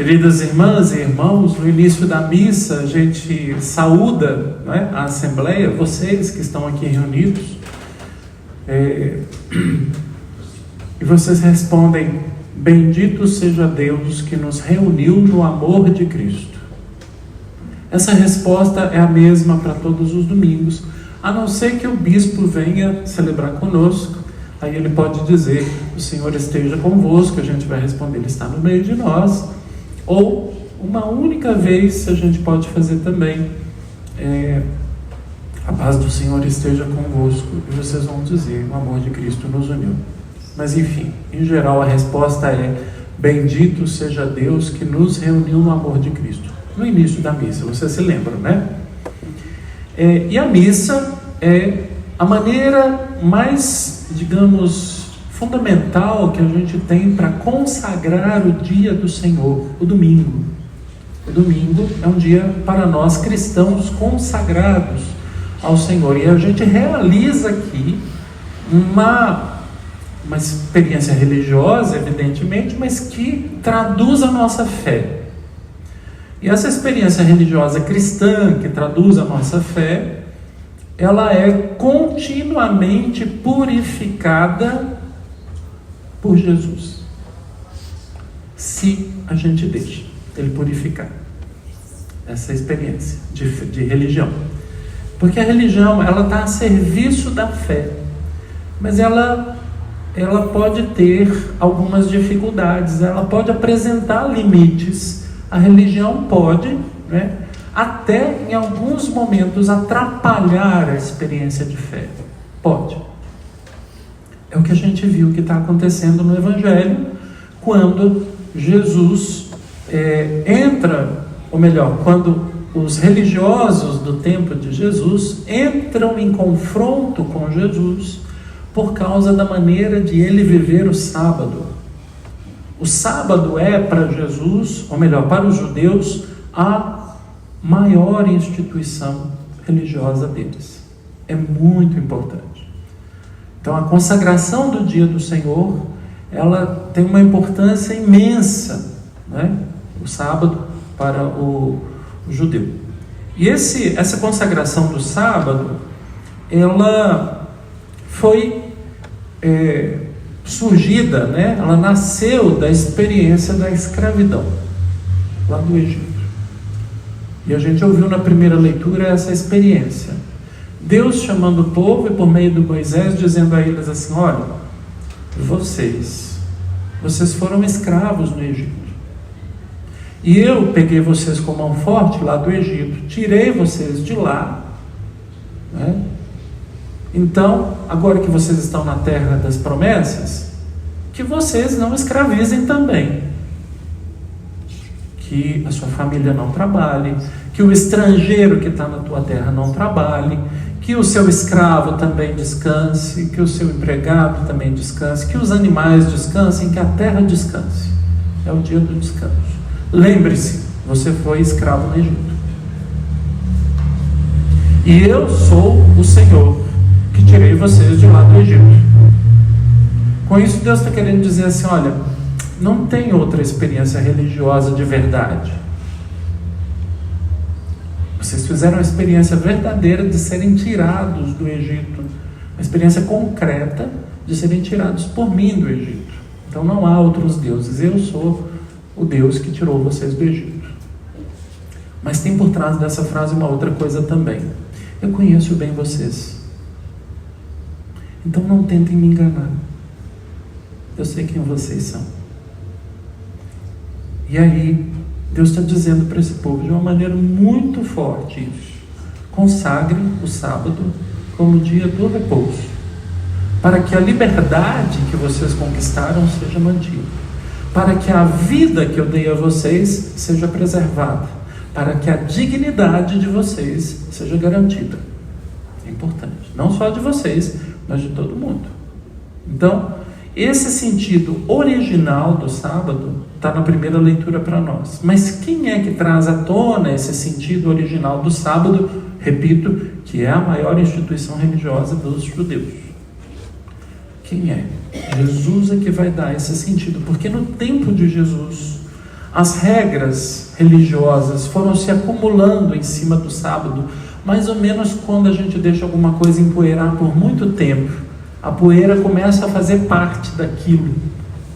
Queridas irmãs e irmãos, no início da missa a gente saúda, né, a Assembleia, vocês que estão aqui reunidos, e vocês respondem: bendito seja Deus que nos reuniu no amor de Cristo. Essa resposta é a mesma para todos os domingos, a não ser que o bispo venha celebrar conosco. Aí ele pode dizer: o Senhor esteja convosco, a gente vai responder: Ele está no meio de nós. Ou uma única vez a gente pode fazer também: a paz do Senhor esteja convosco, e vocês vão dizer: o amor de Cristo nos uniu. Mas enfim, em geral a resposta é: bendito seja Deus que nos reuniu no amor de Cristo. No início da missa, vocês se lembram, né? E a missa é a maneira mais, digamos, fundamental que a gente tem para consagrar o dia do Senhor, o domingo. O domingo é um dia para nós cristãos consagrados ao Senhor, e a gente realiza aqui uma experiência religiosa, evidentemente, mas que traduz a nossa fé. E essa experiência religiosa cristã que traduz a nossa fé, ela é continuamente purificada por Jesus, se a gente deixa Ele purificar essa experiência de religião. Porque a religião, ela está a serviço da fé, mas ela pode ter algumas dificuldades, ela pode apresentar limites. A religião pode, né, até em alguns momentos atrapalhar a experiência de fé. Pode. É o que a gente viu que está acontecendo no Evangelho, quando Jesus entra, ou melhor, quando os religiosos do tempo de Jesus entram em confronto com Jesus por causa da maneira de ele viver o sábado. O sábado é para Jesus, ou melhor, para os judeus, a maior instituição religiosa deles. É muito importante. Então a consagração do dia do Senhor, ela tem uma importância imensa, né? O sábado para o judeu. E essa consagração do sábado, ela foi surgida, né? Ela nasceu da experiência da escravidão lá do Egito. E a gente ouviu na primeira leitura essa experiência. Deus chamando o povo, e por meio do Moisés dizendo a eles assim: olha, vocês foram escravos no Egito, e eu peguei vocês com mão forte lá do Egito, tirei vocês de lá, né? Então, agora que vocês estão na terra das promessas, que vocês não escravizem também, que a sua família não trabalhe, que o estrangeiro que está na tua terra não trabalhe, que o seu escravo também descanse, que o seu empregado também descanse, que os animais descansem, que a terra descanse. É o dia do descanso. Lembre-se, você foi escravo no Egito, e eu sou o Senhor que tirei vocês de lá do Egito. Com isso, Deus está querendo dizer assim: olha, não tem outra experiência religiosa de verdade. Vocês fizeram a experiência verdadeira de serem tirados do Egito, a experiência concreta de serem tirados por mim do Egito. Então não há outros deuses, eu sou o Deus que tirou vocês do Egito. Mas tem por trás dessa frase uma outra coisa também: eu conheço bem vocês, então não tentem me enganar, eu sei quem vocês são. E aí Deus está dizendo para esse povo de uma maneira muito forte isso: consagre o sábado como dia do repouso, para que a liberdade que vocês conquistaram seja mantida, para que a vida que eu dei a vocês seja preservada, para que a dignidade de vocês seja garantida. É importante, não só de vocês, mas de todo mundo. Então, esse sentido original do sábado está na primeira leitura para nós. Mas quem é que traz à tona esse sentido original do sábado? Repito, que é a maior instituição religiosa dos judeus. Quem é? Jesus é que vai dar esse sentido, porque no tempo de Jesus As regras religiosas foram se acumulando em cima do sábado, mais ou menos quando a gente deixa alguma coisa empoeirar por muito tempo. A poeira começa a fazer parte daquilo,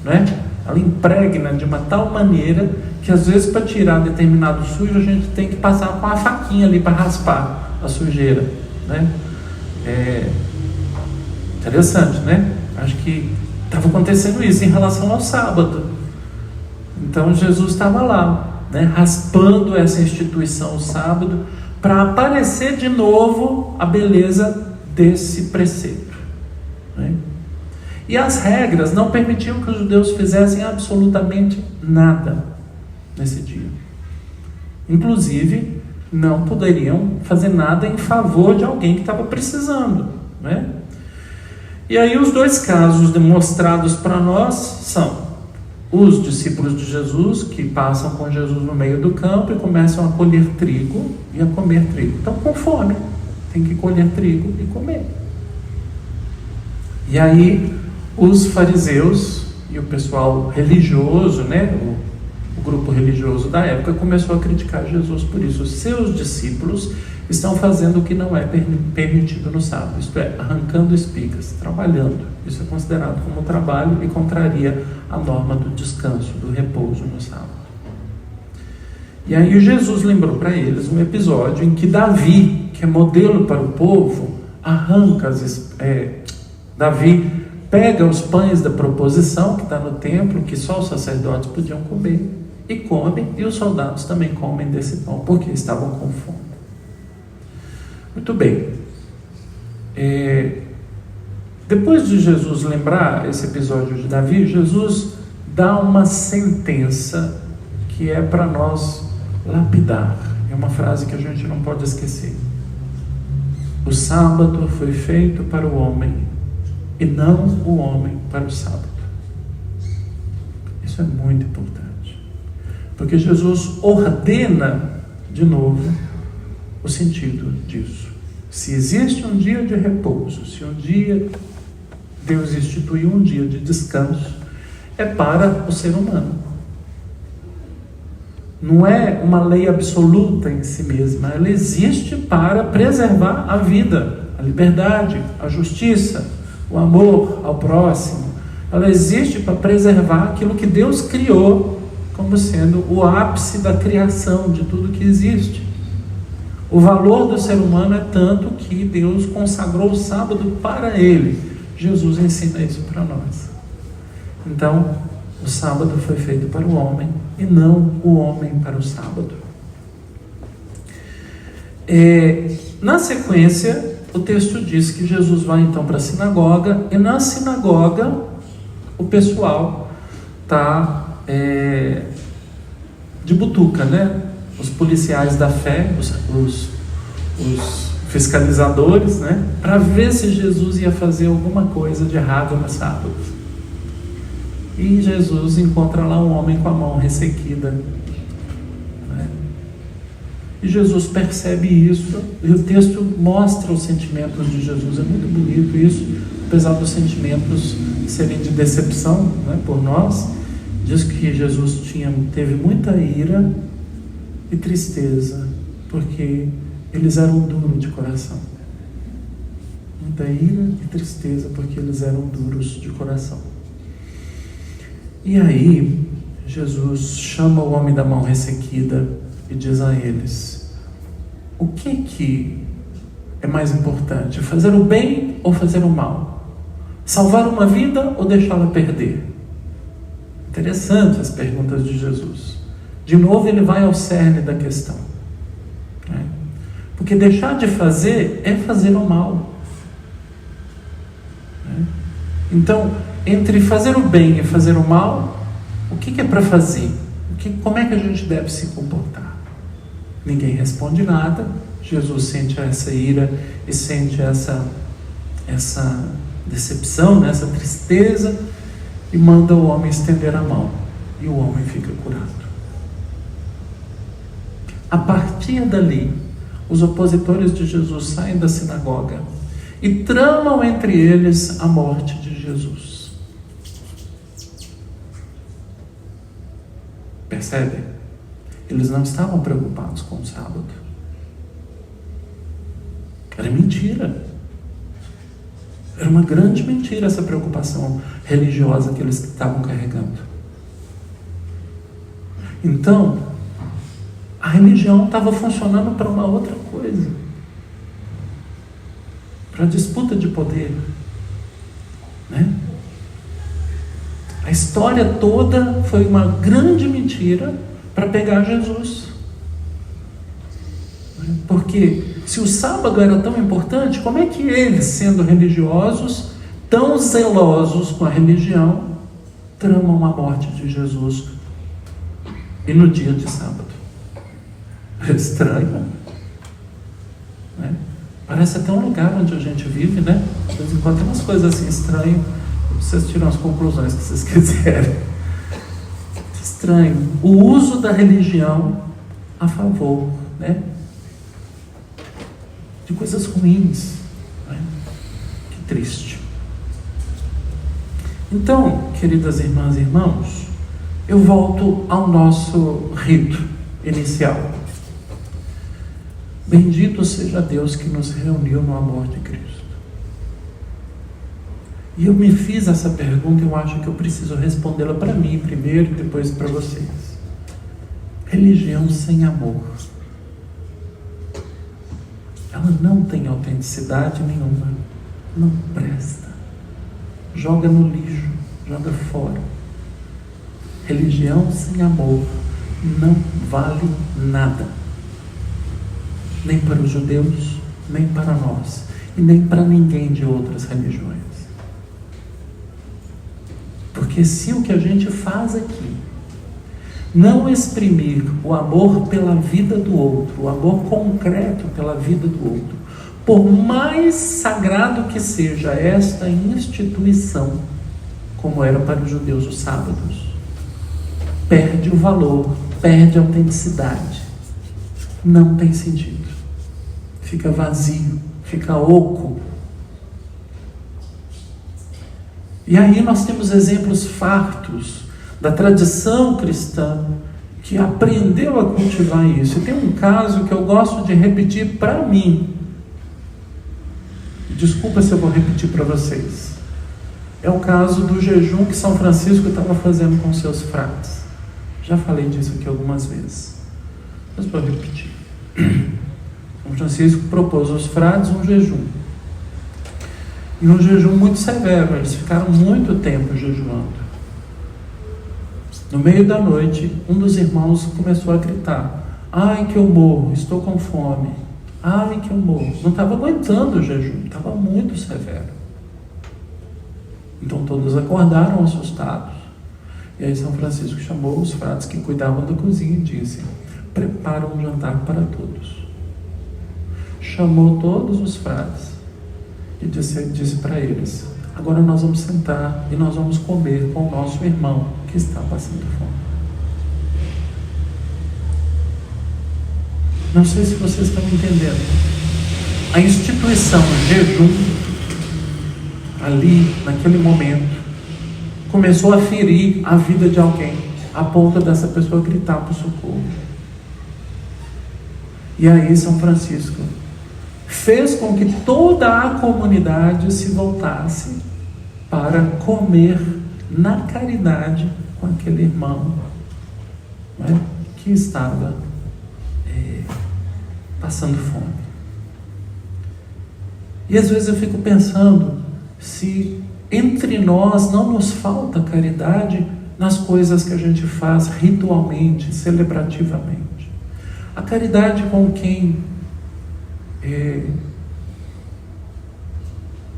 né? Ela impregna de uma tal maneira que às vezes para tirar determinado sujo a gente tem que passar com a faquinha ali para raspar a sujeira, né? Interessante, né? Acho que estava acontecendo isso em relação ao sábado. Então Jesus estava lá, né, raspando essa instituição, o sábado, para aparecer de novo a beleza desse preceito, né? E as regras não permitiam que os judeus fizessem absolutamente nada nesse dia. Inclusive, não poderiam fazer nada em favor de alguém que estava precisando, né? E aí os dois casos demonstrados para nós são os discípulos de Jesus, que passam com Jesus no meio do campo e começam a colher trigo e a comer trigo. Estão com fome, tem que colher trigo e comer. E aí os fariseus e o pessoal religioso, né, o grupo religioso da época, começou a criticar Jesus por isso. Os seus discípulos estão fazendo o que não é permitido no sábado, isto é, arrancando espigas, trabalhando. Isso é considerado como trabalho e contraria a norma do descanso, do repouso no sábado. E aí Jesus lembrou para eles um episódio em que Davi, que é modelo para o povo, Davi pega os pães da proposição que está no templo, que só os sacerdotes podiam comer, e come, e os soldados também comem desse pão, porque estavam com fome. Muito bem. Depois de Jesus lembrar esse episódio de Davi, Jesus dá uma sentença que é para nós lapidar. É uma frase que a gente não pode esquecer. O sábado foi feito para o homem e não o homem para o sábado. Isso é muito importante, porque Jesus ordena de novo o sentido disso. Se existe um dia de repouso, se um dia Deus instituiu um dia de descanso, é para o ser humano. Não é uma lei absoluta em si mesma, ela existe para preservar a vida, a liberdade, a justiça, o amor ao próximo. Ela existe para preservar aquilo que Deus criou como sendo o ápice da criação de tudo que existe. O valor do ser humano é tanto que Deus consagrou o sábado para ele. Jesus ensina isso para nós. Então, o sábado foi feito para o homem e não o homem para o sábado. Na sequência, o texto diz que Jesus vai então para a sinagoga, e na sinagoga o pessoal está de butuca, né? Os policiais da fé, os fiscalizadores, né? Para ver se Jesus ia fazer alguma coisa de errado no sábado. E Jesus encontra lá um homem com a mão ressequida, né? E Jesus percebe isso, e o texto mostra os sentimentos de Jesus. É muito bonito isso, apesar dos sentimentos serem de decepção, né, por nós. Diz que Jesus teve muita ira e tristeza, porque eles eram duros de coração. Muita ira e tristeza, porque eles eram duros de coração. E aí, Jesus chama o homem da mão ressequida e diz a eles: o que é mais importante? Fazer o bem ou fazer o mal? Salvar uma vida ou deixá-la perder? Interessante as perguntas de Jesus. De novo ele vai ao cerne da questão, né? Porque deixar de fazer é fazer o mal, né? Então, entre fazer o bem e fazer o mal, o que é para fazer? Como é que a gente deve se comportar? Ninguém responde nada. Jesus sente essa ira e sente essa decepção, né? Essa tristeza, e manda o homem estender a mão, e o homem fica curado. A partir dali, os opositores de Jesus saem da sinagoga e tramam entre eles a morte de Jesus. Percebe? Eles não estavam preocupados com o sábado. Era mentira. Era uma grande mentira essa preocupação religiosa que eles estavam carregando. Então, a religião estava funcionando para uma outra coisa. Para a disputa de poder. Né? A história toda foi uma grande mentira para pegar Jesus. Porque se o sábado era tão importante, como é que eles, sendo religiosos, tão zelosos com a religião, tramam a morte de Jesus e no dia de sábado? É estranho, né? Parece até um lugar onde a gente vive, né? De vez em quando tem umas coisas assim estranhas. Vocês tiram as conclusões que vocês quiserem. Estranho. O uso da religião a favor, né, de coisas ruins, né? Que triste. Então, queridas irmãs e irmãos, eu volto ao nosso rito inicial. Bendito seja Deus que nos reuniu no amor de Cristo. E eu me fiz essa pergunta e eu acho que eu preciso respondê-la para mim primeiro e depois para vocês. Religião sem amor, ela não tem autenticidade nenhuma, não presta, joga no lixo, joga fora. Religião sem amor não vale nada, nem para os judeus, nem para nós, e nem para ninguém de outras religiões. Porque se o que a gente faz aqui não exprimir o amor pela vida do outro, o amor concreto pela vida do outro, por mais sagrado que seja esta instituição, como era para os judeus os sábados, perde o valor, perde a autenticidade, não tem sentido, fica vazio, fica oco. E aí nós temos exemplos fartos da tradição cristã que aprendeu a cultivar isso. E tem um caso que eu gosto de repetir para mim. Desculpa se eu vou repetir para vocês. É o caso do jejum que São Francisco estava fazendo com seus frades. Já falei disso aqui algumas vezes, mas vou repetir. São Francisco propôs aos frades um jejum. E um jejum muito severo, eles ficaram muito tempo jejuando. No meio da noite, um dos irmãos começou a gritar: ai que eu morro, estou com fome, ai que eu morro. Não estava aguentando o jejum, estava muito severo. Então todos acordaram assustados. E aí São Francisco chamou os frades que cuidavam da cozinha e disse: prepara um jantar para todos. Chamou todos os frades e disse para eles: agora nós vamos sentar e nós vamos comer com o nosso irmão que está passando fome. Não sei se vocês estão entendendo. A instituição jejum, ali, naquele momento, começou a ferir a vida de alguém, a ponto dessa pessoa gritar por socorro. E aí São Francisco fez com que toda a comunidade se voltasse para comer na caridade com aquele irmão, né, que estava passando fome. E às vezes eu fico pensando se entre nós não nos falta caridade nas coisas que a gente faz ritualmente, celebrativamente. A caridade com quem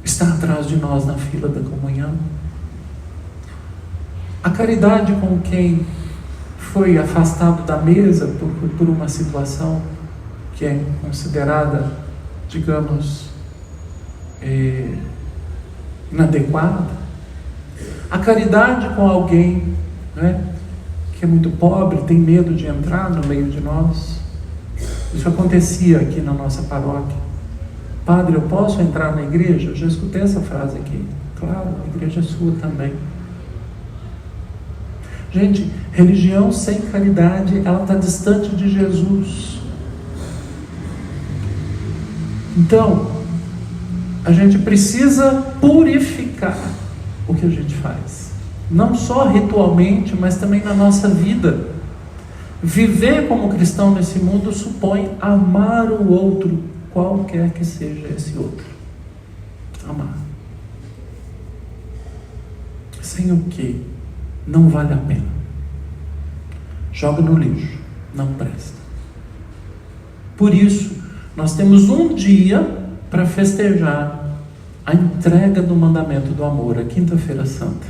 está atrás de nós na fila da comunhão. A caridade com quem foi afastado da mesa por uma situação que é considerada, digamos, inadequada. A caridade com alguém, né, que é muito pobre, tem medo de entrar no meio de nós. Isso acontecia aqui na nossa paróquia. Padre, eu posso entrar na igreja? Eu já escutei essa frase aqui. Claro, a igreja é sua também. Gente, religião sem caridade, ela está distante de Jesus. Então, a gente precisa purificar o que a gente faz. Não só ritualmente, mas também na nossa vida. Viver como cristão nesse mundo supõe amar o outro, qualquer que seja esse outro. Amar. Sem o que não vale a pena. Joga no lixo, não presta. Por isso, nós temos um dia para festejar a entrega do mandamento do amor, a Quinta-feira Santa.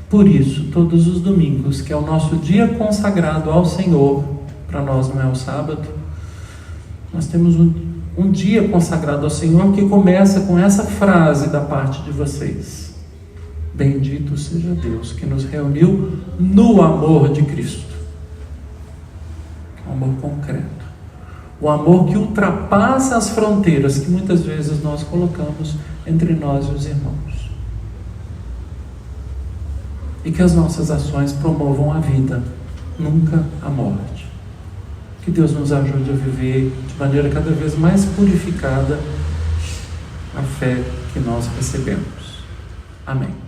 Por isso, todos os domingos, que é o nosso dia consagrado ao Senhor, para nós não é o sábado, nós temos um dia consagrado ao Senhor que começa com essa frase da parte de vocês: bendito seja Deus que nos reuniu no amor de Cristo. Um amor concreto. O amor que ultrapassa as fronteiras que muitas vezes nós colocamos entre nós e os irmãos. E que as nossas ações promovam a vida, nunca a morte. Que Deus nos ajude a viver de maneira cada vez mais purificada a fé que nós recebemos. Amém.